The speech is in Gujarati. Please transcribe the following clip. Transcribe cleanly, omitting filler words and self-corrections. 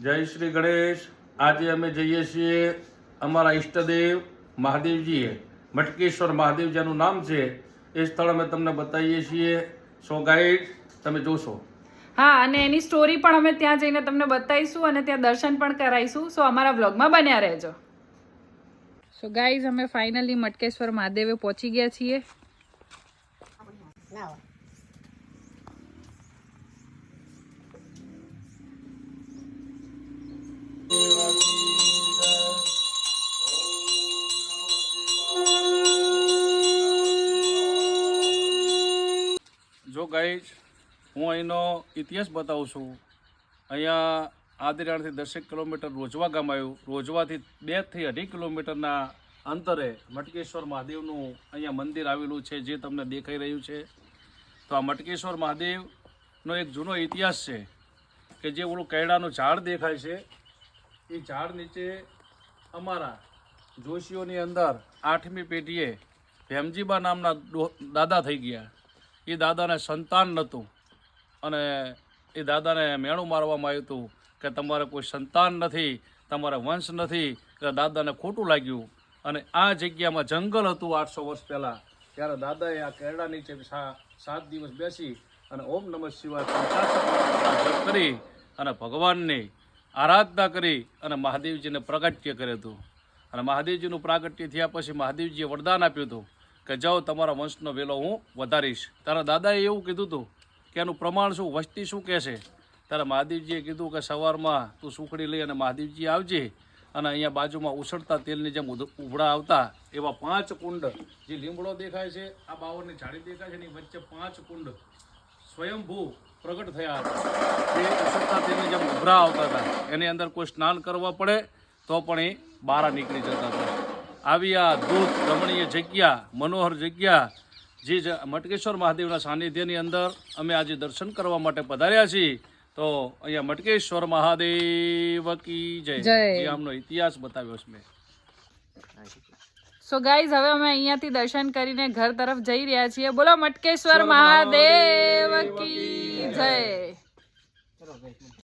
જય શ્રી ગણેશ। આજે અમે જઈએ છીએ અમારા ઈષ્ટદેવ મહાદેવજીએ, મટકેશ્વર મહાદેવ જેનું નામ છે એ સ્થળ અમે તમને બતાવીએ છીએ। સો ગાઈડ તમે જોશો। હા, અને એની સ્ટોરી પણ અમે ત્યાં જઈને તમને બતાવીશું અને ત્યાં દર્શન પણ કરાવીશું। સો અમારા વ્લોગમાં બન્યા રહેજો। સો ગાઈઝ, અમે ફાઇનલી મટકેશ્વર મહાદેવે પહોંચી ગયા છીએ। જો ગાઈડ, હું અહીંનો ઇતિહાસ બતાવું છું। અહીંયા આદિરાણથી 10 કિલોમીટર રોજવા ગામ આવ્યું। રોજવાથી 2 થી 2.5 કિલોમીટરના અંતરે મટકેશ્વર મહાદેવનું અહીંયા મંદિર આવેલું છે, જે તમને દેખાઈ રહ્યું છે। તો આ મટકેશ્વર મહાદેવનો એક જૂનો ઇતિહાસ છે કે જે ઓલું કેળાનું ઝાડ દેખાય છે, એ ઝાડ નીચે અમારા જોશીઓની અંદર 8મી પેઢીએ ભેમજીબા નામના દાદા થઈ ગયા। એ દાદાને સંતાન નહોતું અને એ દાદાને મેણું મારવામાં આવ્યું હતું કે તમારે કોઈ સંતાન નથી, તમારે વંશ નથી, એટલે દાદાને ખોટું લાગ્યું અને આ જગ્યામાં જંગલ હતું 800 વર્ષ પહેલાં। ત્યારે દાદાએ આ કેરડા નીચે 7 દિવસ બેસી અને ઓમ નમઃ શિવાય 50 જપ કરી અને ભગવાનની આરાધના કરી અને મહાદેવજીને પ્રાગટ્ય કર્યું હતું। અને મહાદેવજીનું પ્રાગટ્ય થયા પછી મહાદેવજીએ વરદાન આપ્યું હતું કે જાઓ, તમારા વંશનો વેલો હું વધારીશ। તારા દાદાએ એવું કીધું હતું કે એનું પ્રમાણ શું, વસ્તી શું કહે છે? ત્યારે મહાદેવજીએ કીધું કે સવારમાં તું સુખડી લઈ અને મહાદેવજી આવજે અને અહીંયા બાજુમાં ઉછળતા તેલની જેમ ઉભળા આવતા એવા 5 કુંડ, જે લીમડો દેખાય છે, આ બાવળની ઝાડી દેખાય છે, એની વચ્ચે 5 કુંડ સ્વયંભૂ પ્રગટ થયા હતા, જે ઉછળતા તેલની જેમ ઉભરા આવતા હતા। એની અંદર કોઈ સ્નાન કરવા પડે તો પણ એ બહાર નીકળી જતા હતા। આવી આ અદ્ભુત રમણીય જગ્યા, મનોહર જગ્યા, જે મટકેશ્વર મહાદેવના સાનિધ્યની અંદર અમે આજે દર્શન કરવા માટે પધાર્યા છીએ। તો અહીંયા મટકેશ્વર મહાદેવ કી જય, જે આમનો ઇતિહાસ બતાવ્યો છે મેં। સો ગાઈઝ, હવે અમે અહીંયાથી દર્શન કરીને ઘર તરફ જઈ રહ્યા છીએ। બોલો મટકેશ્વર મહાદેવ કી જય।